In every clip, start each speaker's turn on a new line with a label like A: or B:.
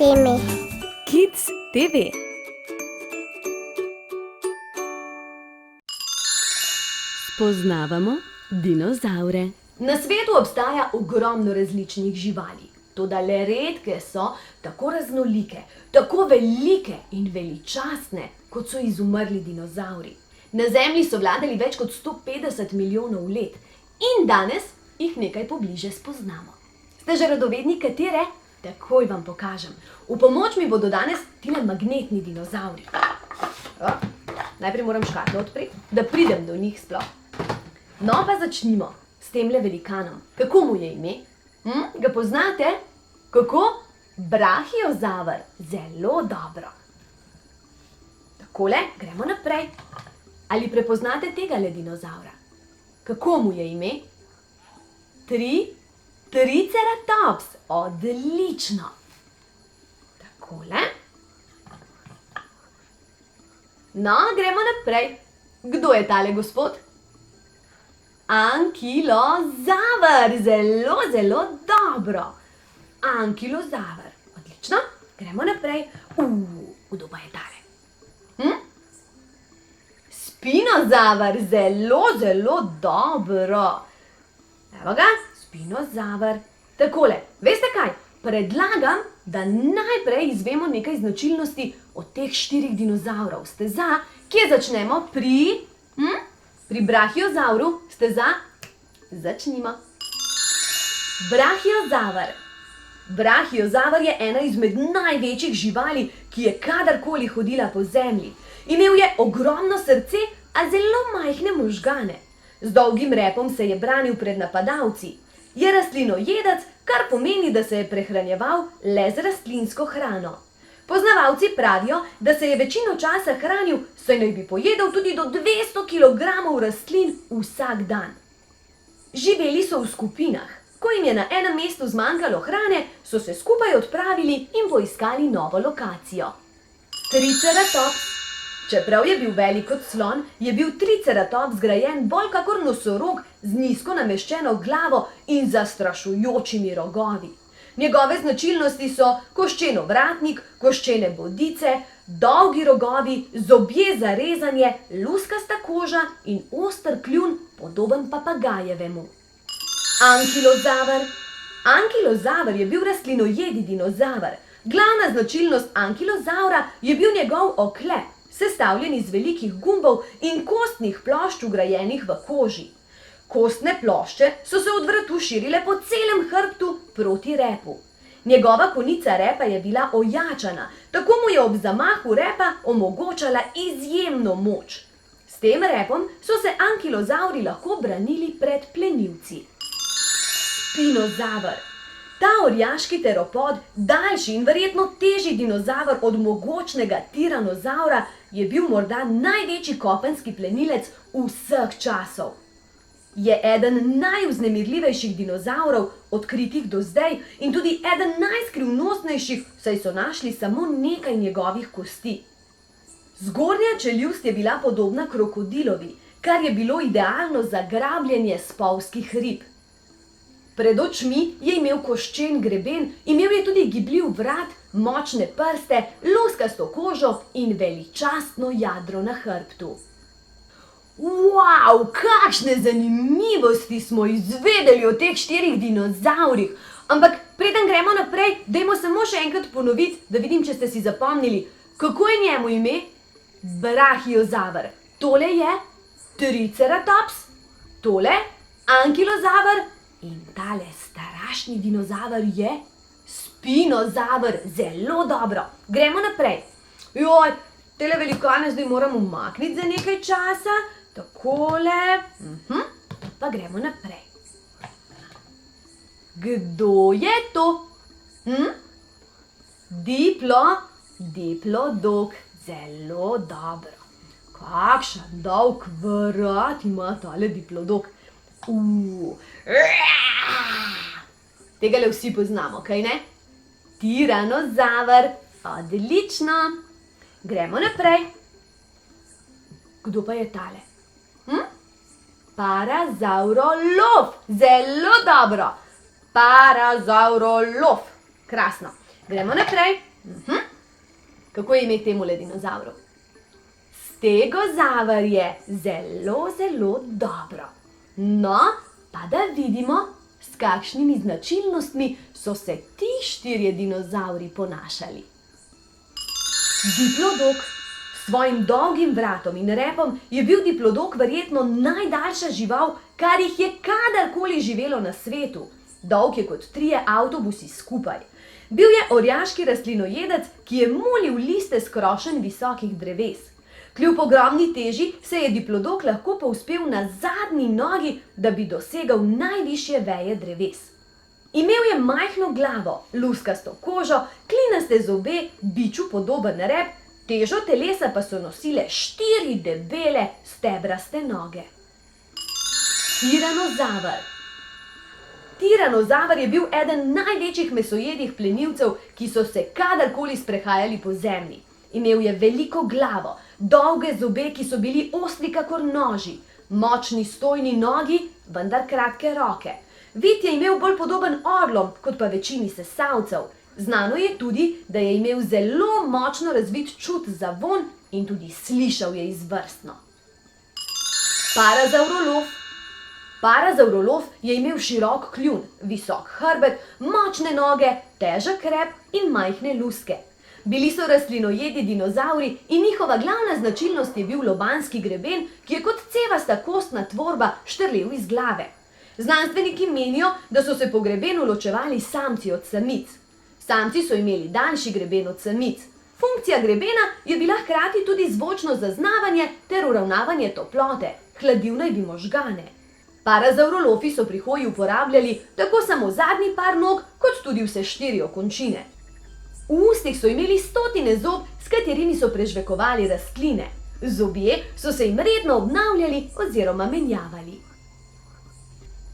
A: teme.
B: Kids TV. Spoznavamo dinozavre.
C: Na svetu obstaja ogromno različnih živali, toda le redke so tako raznolike, tako velike in veličastne, kot so izumrli dinozavri. Na Zemlji so vladali več kot 150 milijonov let in danes jih nekaj pobliže spoznamo. Ste že radovedni katere? Takoj vam pokažem. V pomoč mi bodo danes tile magnetni dinozavri. Najprej moram škatlo odpreti, da pridem do njih sploh. No pa začnimo s temle velikanom. Kako mu je ime? Ga poznate? Kako? Brahiozaver. Zelo dobro. Takole, gremo naprej. Ali prepoznate tegale dinozavra? Kako mu je ime? Triceratops. Odlično. Takole. No, gremo naprej. Kdo je tale gospod? Ankilozaver. Zelo, zelo dobro. Ankilozaver. Odlično. Gremo naprej. Kdo pa je tale? Spinozaver. Zelo, zelo dobro. Evo ga, spinozaver. Takole, veste kaj? Predlagam, da najprej izvemo nekaj značilnosti od teh 4 dinozavrov. Ste za? Kje začnemo? Pri brachiozavru. Ste za? Začnimo. Brachiozaver. Brachiozaver je ena izmed največjih živali, ki je kadarkoli hodila po zemlji. Imel je ogromno srce, a zelo majhne možgane. Z dolgim repom se je branil pred napadalci. Je rastlinojedec, kar pomeni, da se je prehranjeval le z rastlinsko hrano. Poznavalci pravijo, da se je večino časa hranil, saj naj bi pojedel tudi do 200 kilogramov rastlin vsak dan. Živeli so v skupinah. Ko jim je na enem mestu zmanjkalo hrane, so se skupaj odpravili in poiskali novo lokacijo. Triceratops. Čeprav je bil velik kot slon, je bil triceratops zgrajen bolj kakor nosorog z nizko nameščeno glavo in zastrašujočimi rogovi. Njegove značilnosti so koščen ovratnik, koščene bodice, dolgi rogovi, zobje za rezanje, luskasta koža in oster kljun, podoben papagajevemu. Ankilozaver. Ankilozaver je bil rastlinojedi dinozaver. Glavna značilnost ankilozavra je bil njegov oklep, sestavljen iz velikih gumbov in kostnih plošč vgrajenih v koži. Kostne plošče so se od vratu širile po celem hrbtu proti repu. Njegova konica repa je bila ojačana, tako mu je ob zamahu repa omogočala izjemno moč. S tem repom so se ankilozavri lahko branili pred plenilci. Spinozaver. Ta orjaški teropod, daljši in verjetno težji dinozaver od mogočnega tiranozavra, je bil morda največji kopenski plenilec vseh časov. Je eden najvznemirljivejših dinozavrov, odkritih do zdaj, in tudi eden najskrivnostnejših, saj so našli samo nekaj njegovih kosti. Zgornja čeljust je bila podobna krokodilovi, kar je bilo idealno za grabljenje spolzkih rib. Pred očmi je imel koščen greben, imel je tudi gibljiv vrat, močne prste, luskasto kožo in veličastno jadro na hrbtu. Wow, kakšne zanimivosti smo izvedeli o teh 4 dinozavrih! Ampak preden gremo naprej, dajmo samo še enkrat ponoviti, da vidim, če ste si zapomnili. Kako je njemu ime? Brachiozaver. Tole je triceratops, tole ankilozaver in tale strašni dinozaver je spinozaver. Zelo dobro. Gremo naprej. Joj, tele velikane zdaj moram umakniti za nekaj časa. Takole. Pa gremo naprej. Kdo je to? Diplodok. Zelo dobro. Kakšen dolg vrat ima tale diplodok. Tegale vsi poznamo, kaj ne? Tiranozaver. Odlično. Gremo naprej. Kdo pa je tale? Parazaurolov. Zelo dobro. Parazaurolov. Krasno. Gremo naprej. Kako je ime temule dinozavru? Stegozaver je. Zelo, zelo dobro. No, pa da vidimo, s kakšnimi značilnostmi so se ti 4 dinozavri ponašali. Diplodok. S svojim dolgim vratom in repom je bil diplodok verjetno najdaljša žival, kar jih je kadarkoli živelo na svetu. Dolg je kot 3 avtobusi skupaj. Bil je orjaški rastlinojedec, ki je mulil liste s krošenj visokih dreves. Kljub ogromni teži se je diplodok lahko povzpel na zadnji nogi, da bi dosegal najvišje veje dreves. Imel je majhno glavo, luskasto kožo, klinaste zobe, biču podoben rep, težo telesa pa so nosile 4 debele stebraste noge. Tiranozaver. Tiranozaver je bil eden največjih mesojedih plenilcev, ki so se kadarkoli sprehajali po zemlji. Imel je veliko glavo, dolge zobe, ki so bili ostri kakor noži, močni stojni nogi, vendar kratke roke. Vid je imel bolj podoben orlom, kot pa večini sesalcev. Znano je tudi, da je imel zelo močno razvit čut za vonj in tudi slišal je izvrstno. Parazaurolov. Parazaurolov je imel širok kljun, visok hrbet, močne noge, težek rep in majhne luske. Bili so rastlinojedi dinozavri in njihova glavna značilnost je bil lobanski greben, ki je kot cevasta kostna tvorba štrlel iz glave. Znanstveniki menijo, da so se po grebenu ločevali samci od samic. Samci so imeli daljši greben od samic. Funkcija grebena je bila hkrati tudi zvočno zaznavanje ter uravnavanje toplote, hladil naj bi možgane. Parazaurolofi so pri hoji uporabljali tako samo zadnji par nog, kot tudi vse 4 okončine. V ustih so imeli stotine zob, s katerimi so prežvekovali rastline. Zobje so se jim redno obnavljali oziroma menjavali.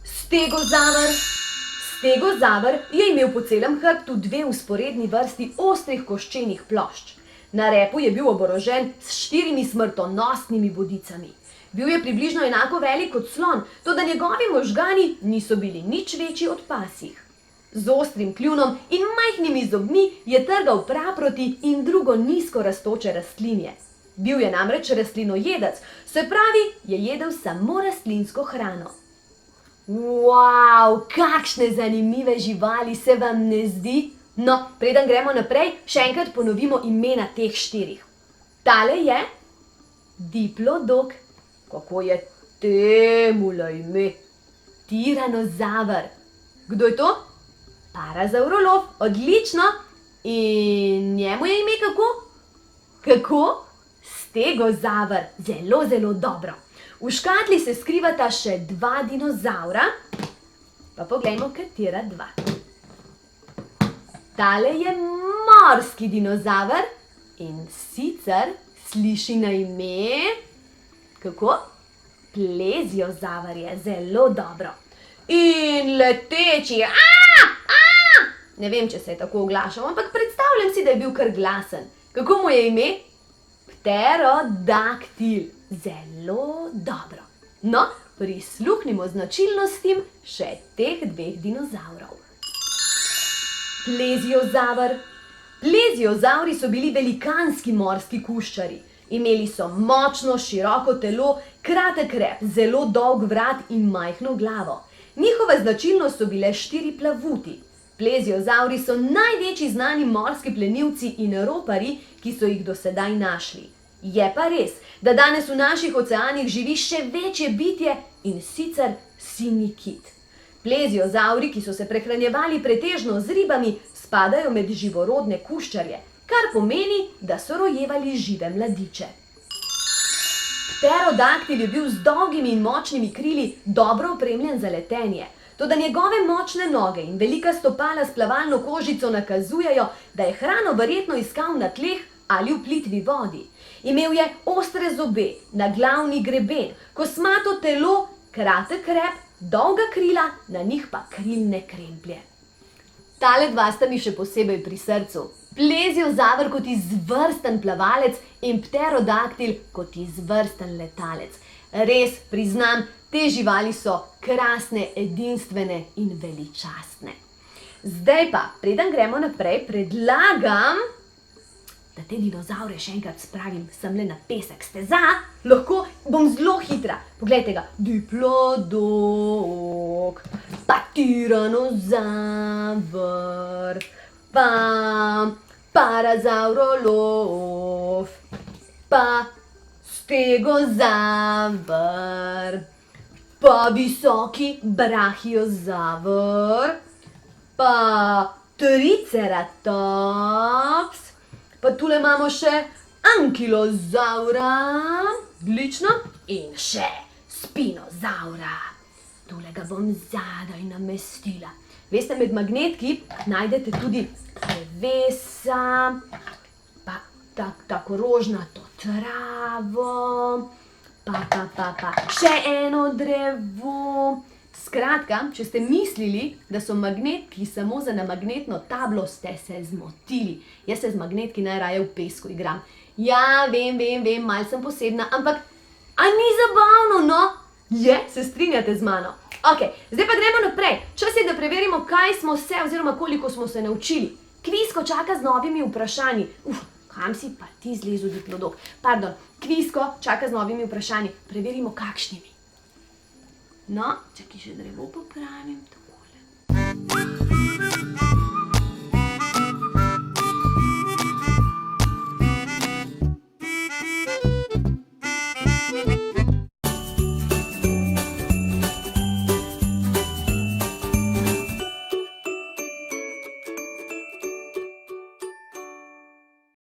C: Stegozaver. Stegozaver je imel po celem hrbtu 2 vzporedni vrsti ostrih koščenih plošč. Na repu je bil oborožen s 4 smrtonosnimi bodicami. Bil je približno enako velik kot slon, toda njegovi možgani niso bili nič večji od pasjih. Z ostrim kljunom in majhnimi zobmi je trgal praproti in drugo nizko rastoče rastlinje. Bil je namreč rastlinojedec, se pravi, je jedel samo rastlinsko hrano. Wow, kakšne zanimive živali, se vam ne zdi? No, preden gremo naprej, še enkrat ponovimo imena teh 4. Tale je diplodok. Kako je temule ime? Tiranozaver. Kdo je to? Parazaurolov, odlično. In njemu je ime kako? Kako? Stegozaver, zelo, zelo dobro. V škatli se skrivata še 2 dinozavra, pa poglejmo, katera 2. Tale je morski dinozaver in sicer sliši na ime, kako? Pleziozaver je, zelo dobro. In leteči, ne vem, če se je tako oglašal, ampak predstavljam si, da je bil kar glasen. Kako mu je ime? Pterodaktil. Zelo dobro. No, prisluhnimo značilnostim še teh 2 dinozavrov. Pleziozaver. Pleziozavri so bili velikanski morski kuščari. Imeli so močno, široko telo, kratek rep, zelo dolg vrat in majhno glavo. Njihova značilnost so bile 4 plavuti. Pleziozavri so največji znani morski plenilci in roparji, ki so jih do sedaj našli. Je pa res, da danes v naših oceanih živi še večje bitje in sicer sinji kit. Pleziozavri, ki so se prehranjevali pretežno z ribami, spadajo med živorodne kuščarje, kar pomeni, da so rojevali žive mladiče. Pterodaktil je bil z dolgimi in močnimi krili dobro opremljen za letenje, toda njegove močne noge in velika stopala s plavalno kožico nakazujejo, da je hrano verjetno iskal na tleh ali v plitvi vodi. Imel je ostre zobe, naglavni greben, kosmato telo, kratek rep, dolga krila, na njih pa krilne kremplje. Tale 2 sta mi še posebej pri srcu. Pleziozaver kot izvrsten plavalec in pterodaktil kot izvrsten letalec. Res, priznam, te živali so krasne, edinstvene in veličastne. Zdaj pa, preden gremo naprej, predlagam, da te dinozavre še enkrat spravim semle na pesek. Ste za? Lahko bom zelo hitra. Poglejte ga. Diplodok, pa tiranozavr, pa parazaurolov, pa stegozavr, pa visoki brachiozavr, pa triceratops, pa tule imamo še ankilozaura, odlično, in še spinozaura. Tule ga bom zadaj namestila. Veste, med magnetki najdete tudi drevesa, pa tako rožnato travo, pa še eno drevo. Skratka, če ste mislili, da so magnetki samo za namagnetno tablo, ste se zmotili. Jaz se z magnetki najraje v pesku igram. Ja, vem, malo sem posebna, ampak a ni zabavno, no? Je, se strinjate z mano? Ok, zdaj pa gremo naprej. Čas je, da preverimo, kaj smo se oziroma koliko smo se naučili. Kvisko čaka z novimi vprašanji. Kam si pa ti zlezel, diplodok? Pardon, Kvisko čaka z novimi vprašanji. Preverimo, kakšnimi. No, čakaj, še drevo popravim.